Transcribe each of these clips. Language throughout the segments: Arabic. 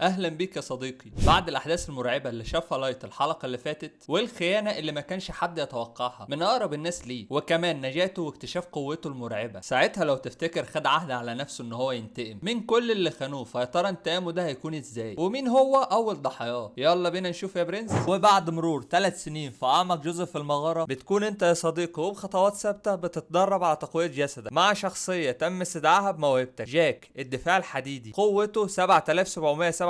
اهلا بيك يا صديقي. بعد الاحداث المرعبه اللي شافها لايت الحلقه اللي فاتت والخيانه اللي ما كانش حد يتوقعها من اقرب الناس ليه، وكمان نجاته واكتشاف قوته المرعبه، ساعتها لو تفتكر خد عهد على نفسه ان هو ينتقم من كل اللي خانوه. فيا ترى انتقامه ده هيكون ازاي، ومين هو اول ضحاياه؟ يلا بينا نشوف يا برنس. وبعد مرور 3 سنين في اعمق جزء في المغاره، بتكون انت يا صديقي وبخطوات ثابته بتتدرب على تقويه جسدك مع شخصيه تم استدعائها بموهبتك، جاك الدفاع الحديدي. قوته 7777،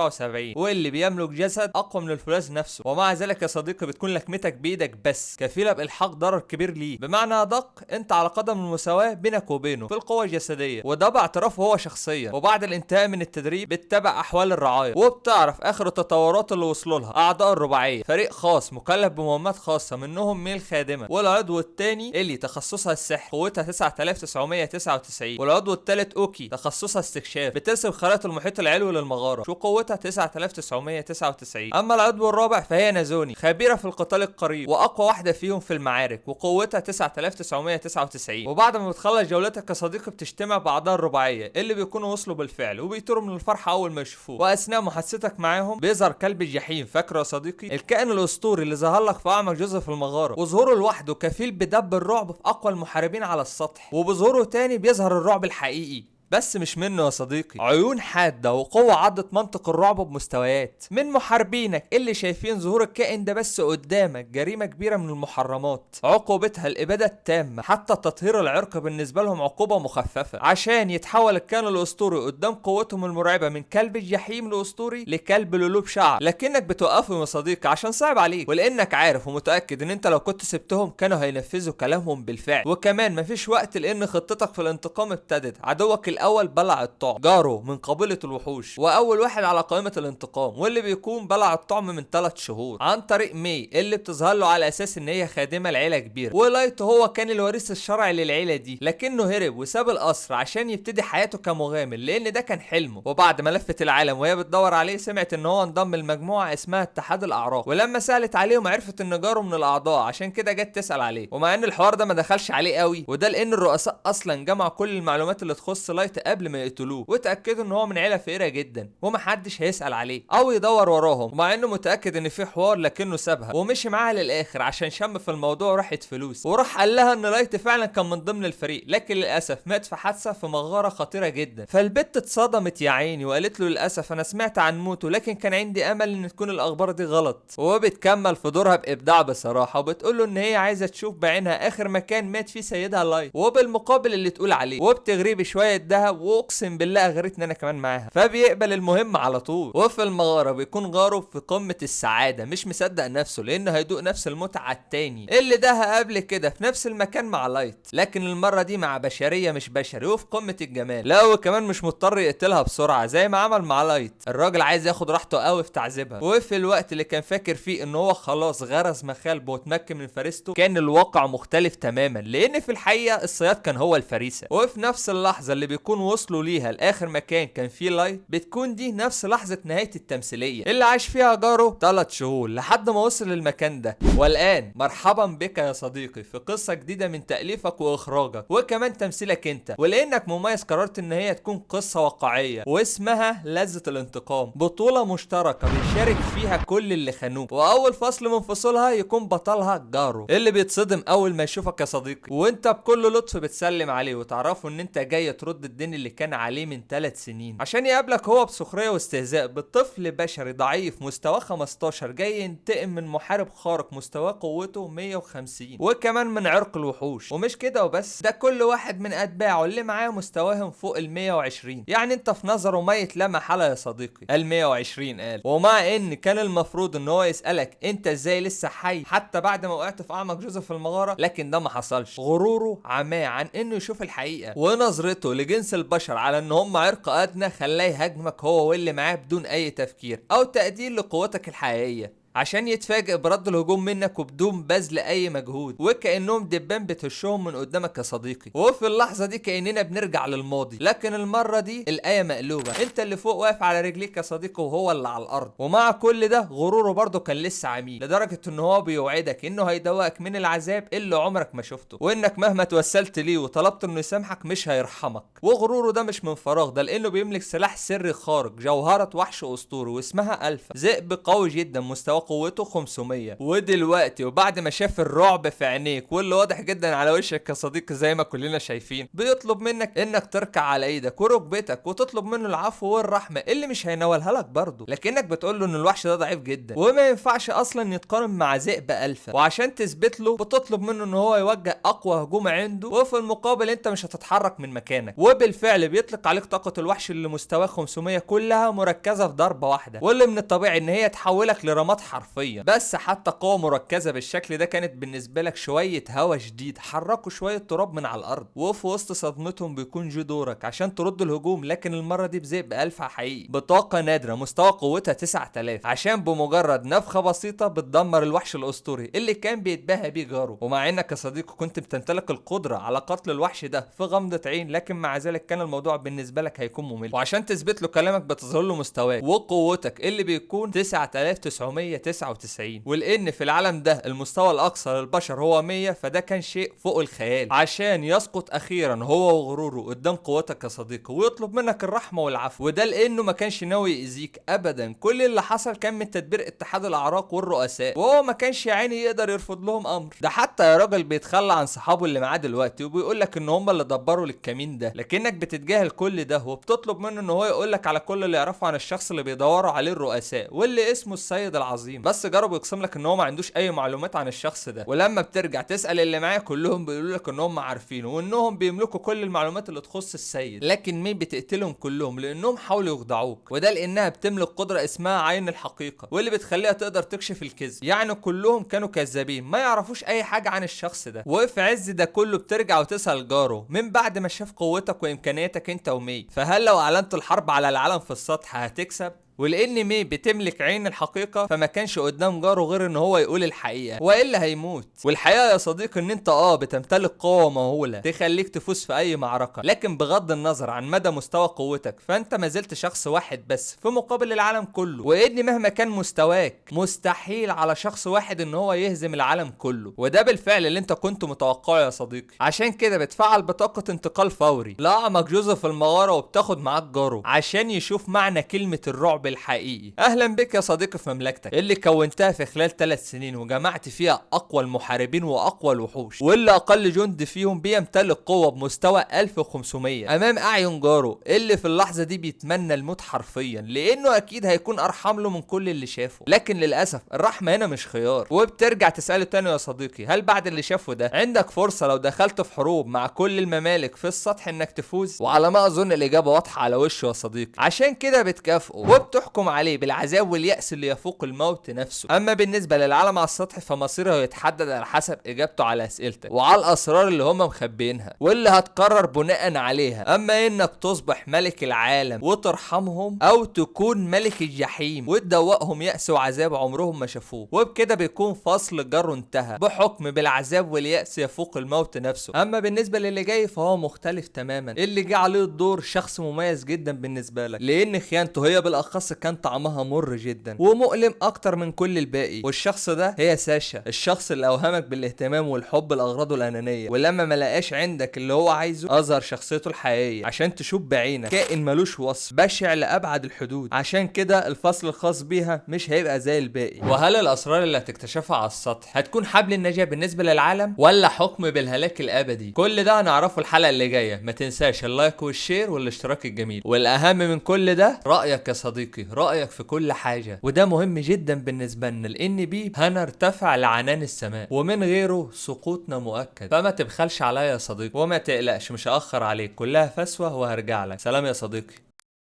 واللي بيملك جسد اقوى من الفولاذ نفسه، ومع ذلك يا صديقي بتكون لكمتك بايدك بس كفيله بالحاق ضرر كبير ليه. بمعنى ادق، انت على قدم المساواه بينك وبينه في القوه الجسديه، وده باعترافه هو شخصيا. وبعد الانتهاء من التدريب بتتابع احوال الرعايه، وبتعرف اخر التطورات اللي وصلوا لها اعضاء الرباعيه، فريق خاص مكلف بمهمات خاصه، منهم ميل خادمه، والعضو الثاني اللي تخصصها السحر قوتها 9999، والعضو الثالث اوكي تخصصها استكشاف، بترسم خرائط المحيط العلوي للمغاره وقوتها 9999. اما العضو الرابع فهي نازوني، خبيره في القتال القريب واقوى واحده فيهم في المعارك، وقوتها 9999. وبعد ما بتخلص جولتك يا صديقي بتجتمع باعضاء الرباعيه اللي بيكونوا وصلوا بالفعل، وبيطيروا من الفرحه اول ما يشوفوه. واثناء محادثتك معاهم بيظهر كلب الجحيم، فاكره يا صديقي؟ الكائن الاسطوري اللي ظهر لك في اعمق جزء في المغاره، وظهوره لوحده كفيل بدب الرعب في اقوى المحاربين على السطح. وبظهوره تاني بيظهر الرعب الحقيقي، بس مش منه يا صديقي. عيون حادة وقوة عضت منطق الرعب بمستويات. من محاربينك اللي شايفين ظهور الكائن ده بس قدامك جريمة كبيرة من المحرمات، عقوبتها الإبادة التامة. حتى تطهير العرق بالنسبة لهم عقوبة مخففة، عشان يتحول الكائن الأسطوري قدام قوتهم المرعبة من كلب الجحيم الأسطوري لكلب لولوب شعر. لكنك بتوقفهم يا صديقي عشان صعب عليك، ولأنك عارف ومتأكد إن أنت لو كنت سبتهم كانوا هينفذوا كلامهم بالفعل. وكمان مفيش وقت لأن خطتك في الانتقام ابتدت. عدوك الاول بلع الطعم، جارو من قبيله الوحوش، واول واحد على قائمه الانتقام، واللي بيكون بلع الطعم من 3 شهور عن طريق مي اللي بتظهر له على اساس ان هي خادمه لعيله كبيره. ولايت هو كان الوريث الشرعي للعيله دي، لكنه هرب وساب القصر عشان يبتدي حياته كمغامر، لان ده كان حلمه. وبعد ما لفت العالم وهي بتدور عليه، سمعت ان هو انضم لمجموعه اسمها اتحاد الاعراق، ولما سالت عليهم عرفت ان جاره من الاعضاء، عشان كده جت تسال عليه. ومع ان الحوار ده ما دخلش عليه قوي، وده لان الرؤساء اصلا جمعوا كل المعلومات اللي تخص لايت قبل ما يقتلوه، وتاكدوا ان هو من عيله فقيره جدا ومحدش هيسال عليه او يدور وراهم. ومع انه متاكد ان في حوار، لكنه سابها ومشي معاها للاخر عشان شم في الموضوع وراحت فلوس. وراح قال لها ان لايت فعلا كان من ضمن الفريق، لكن للاسف مات في حادثه في مغاره خطيره جدا. فالبت اتصدمت يا عيني وقالت له للاسف انا سمعت عن موته، لكن كان عندي امل ان تكون الاخبار دي غلط. وبتكمل في دورها بابداع بصراحه، وبتقول له ان هي عايزه تشوف بعينها اخر مكان مات فيه سيدها لايت، وبالمقابل اللي تقول عليه، وبتغريه بشويه ذهب، واقسم بالله اغرتني انا كمان معاها. فبيقبل المهمه على طول. وفي المغاره بيكون جاره في قمه السعاده، مش مصدق نفسه لانه هيدوق نفس المتعه التاني اللي داها قبل كده في نفس المكان مع لايت، لكن المره دي مع بشريه مش بشري وفي قمه الجمال. لا وكمان مش مضطر يقتلها بسرعه زي ما عمل مع لايت، الراجل عايز ياخد راحته قوي في تعذيبها. وفي الوقت اللي كان فاكر فيه ان هو خلاص غرز مخالبه وتمكن من فريسته، كان الواقع مختلف تماما، لان في الحقيقه الصياد كان هو الفريسه. وفي نفس اللحظه اللي بيكون وصلوا ليها لاخر مكان كان فيه لايت، بتكون دي نفس لحظه نهايه التمثيليه اللي عاش فيها جارو 3 شهور لحد ما وصل للمكان ده. والان مرحبا بك يا صديقي في قصه جديده من تاليفك واخراجك وكمان تمثيلك انت. ولانك مميز قررت ان هي تكون قصه واقعيه واسمها لذة الانتقام، بطوله مشتركه بيشارك فيها كل اللي خانوك، واول فصل من فصولها يكون بطلها جارو اللي بيتصدم اول ما يشوفك يا صديقي، وانت بكل لطف بتسلم عليه وتعرفه ان انت جاي ترد الدين اللي كان عليه من 3 سنين، عشان يقابلك هو بسخريه واستهزاء بطفل بشري ضعيف مستواه 15 جاي ينتقم من محارب خارق مستواه قوته 150 وكمان من عرق الوحوش. ومش كده وبس، ده كل واحد من اتباعه اللي معاه مستواهم فوق ال 120، يعني انت في نظره ميت لا محاله يا صديقي. ال 120 قال. ومع ان كان المفروض ان هو يسالك انت ازاي لسه حي حتى بعد ما وقعت في اعمق جزء في المغاره، لكن ده ما حصلش. غروره عماه عن انه يشوف الحقيقه، ونظرته لجنس البشر على ان هم عرق ادنى خلاه يهاجمك هو واللي معاه بدون اي تفكير او تقدير لقوتك الحقيقيه، عشان يتفاجئ برد الهجوم منك وبدون بذل اي مجهود، وكانهم دبان بتهشهم من قدامك يا صديقي. وفي اللحظه دي كاننا بنرجع للماضي، لكن المره دي الايه مقلوبه، انت اللي فوق واقف على رجليك يا صديقي وهو اللي على الارض. ومع كل ده غروره برضه كان لسه عميل، لدرجه ان هو بيوعدك انه هيدوقك من العذاب اللي عمرك ما شفته، وانك مهما توسلت ليه وطلبت انه يسامحك مش هيرحمك. وغروره ده مش من فراغ، ده لانه بيملك سلاح سري خارق، جوهره وحش اسطوري واسمها الفا، ذئب قوي جدا مستوى قوته 500. ودلوقتي وبعد ما شاف الرعب في عينيك واللي واضح جدا على وشك يا صديقي زي ما كلنا شايفين، بيطلب منك انك تركع على ايدك وركبتك وتطلب منه العفو والرحمه اللي مش هينولها لك برضه، لكنك بتقول له ان الوحش ده ضعيف جدا وما ينفعش اصلا يتقارن مع ذئب الفا. وعشان تثبت له بتطلب منه ان هو يوجه اقوى هجوم عنده، وفي المقابل انت مش هتتحرك من مكانك. وبالفعل بيطلق عليك طاقه الوحش اللي مستواه 500 كلها مركزه في ضربه واحده، واللي من الطبيعي ان هي تحولك لرماد حرفيا. بس حتى قوه مركزه بالشكل ده كانت بالنسبه لك شويه هوا جديد حركوا شويه تراب من على الارض، وفي وسط صدمتهم بيكون جو دورك عشان ترد الهجوم، لكن المره دي بذئب الفا حقيقي بطاقه نادره مستوى قوتها 9000، عشان بمجرد نفخه بسيطه بتدمر الوحش الاسطوري اللي كان بيتباهى بيه جاره. ومع انك يا صديقي كنت بتمتلك القدره على قتل الوحش ده في غمضه عين، لكن مع ذلك كان الموضوع بالنسبه لك هيكون ممل. وعشان تثبت له كلامك بتظهر له مستواك وقوتك اللي بيكون 9999، ولان في العالم ده المستوى الاقصى للبشر هو 100، فده كان شيء فوق الخيال عشان يسقط اخيرا هو وغروره قدام قوتك يا صديقي ويطلب منك الرحمه والعفو. وده لانه ما كانش ناوي يأذيك ابدا، كل اللي حصل كان من تدبير اتحاد الاعراق والرؤساء، وهو ما كانش يا عيني يقدر يرفض لهم امر. ده حتى يا راجل بيتخلى عن صحابه اللي معاه دلوقتي وبيقول لك ان هم اللي دبروا للكمين ده، لكنك بتتجاهل كل ده وبتطلب منه ان هو يقول لك على كل اللي يعرفه عن الشخص اللي بيدوروا عليه الرؤساء واللي اسمه السيد العظيم. بس جرب يقسم لك ان هو ما عندوش اي معلومات عن الشخص ده، ولما بترجع تسال اللي معاه كلهم بيقولوا لك ان هم عارفينه وانهم بيملكوا كل المعلومات اللي تخص السيد، لكن مين بتقتلهم كلهم لانهم حاولوا يخدعوك، وده لانها بتملك قدره اسمها عين الحقيقه واللي بتخليها تقدر تكشف الكذب. يعني كلهم كانوا كذابين ما يعرفوش اي حاجه عن الشخص ده. وفي عز ده كله بترجع وتسال جاره من بعد ما شاف قوتك وامكانياتك انت ومي، فهل لو اعلنت الحرب على العالم في السطح هتكسب؟ ولان مي بتملك عين الحقيقه فما كانش قدام جاره غير ان هو يقول الحقيقه والا هيموت. والحقيقه يا صديقي ان انت بتمتلك قوه مهوله تخليك تفوز في اي معركه، لكن بغض النظر عن مدى مستوى قوتك فانت ما زلت شخص واحد بس في مقابل العالم كله، وان مهما كان مستواك مستحيل على شخص واحد ان هو يهزم العالم كله، وده بالفعل اللي انت كنت متوقعه يا صديقي. عشان كده بتفعل بطاقه انتقال فوري لاعمق جزء في المغاره وبتاخد معاك جاره عشان يشوف معنى كلمه الرعب الحقيقي. اهلا بك يا صديقي في مملكتك اللي كونتها في خلال 3 سنين وجمعت فيها اقوى المحاربين واقوى الوحوش، واللي اقل جند فيهم بيمتلك قوه بمستوى 1500 امام اعين جاره اللي في اللحظه دي بيتمنى الموت حرفيا لانه اكيد هيكون ارحم له من كل اللي شافه، لكن للاسف الرحمه هنا مش خيار. وبترجع تساله تاني يا صديقي هل بعد اللي شافه ده عندك فرصه لو دخلت في حروب مع كل الممالك في السطح انك تفوز؟ وعلى ما اظن الاجابه واضحه على وشه يا صديقي، عشان كده بتكافئه وبتحكم عليه بالعذاب واليأس اللي يفوق الموت نفسه. اما بالنسبه للعالم على السطح فمصيره يتحدد على حسب اجابته على اسئلتك وعلى الاسرار اللي هم مخبينها واللي هتقرر بناء عليها، اما انك تصبح ملك العالم وترحمهم او تكون ملك الجحيم وتدوقهم يأس وعذاب عمرهم ما شافوه. وبكده بيكون فصل جره انتهى بحكم بالعذاب واليأس يفوق الموت نفسه. اما بالنسبه للي جاي فهو مختلف تماما، اللي جه عليه الدور شخص مميز جدا بالنسبه لك لان خيانته هي بالاخص كان طعمها مر جدا ومؤلم اكتر من كل الباقي، والشخص ده هي ساشا، الشخص اللي اوهمك بالاهتمام والحب لاغراضه الانانيه، ولما ما لقاش عندك اللي هو عايزه اظهر شخصيته الحقيقيه عشان تشوف بعينك كائن ملوش وصف بشع لابعد الحدود. عشان كده الفصل الخاص بيها مش هيبقى زي الباقي. وهل الاسرار اللي هتكتشفها على السطح هتكون حبل النجاه بالنسبه للعالم ولا حكم بالهلاك الابدي؟ كل ده هنعرفه الحلقه اللي جايه. ما تنساش اللايك والشير والاشتراك الجميل، والاهم من كل ده رايك يا صديقي، رايك في كل حاجه، وده مهم جدا بالنسبه لنا لان بيه هنرتفع لعنان السماء ومن غيره سقوطنا مؤكد. فما تبخلش عليا يا صديقي وما تقلقش مش هاخر عليك، كلها فسوه وهرجع لك. سلام يا صديقي.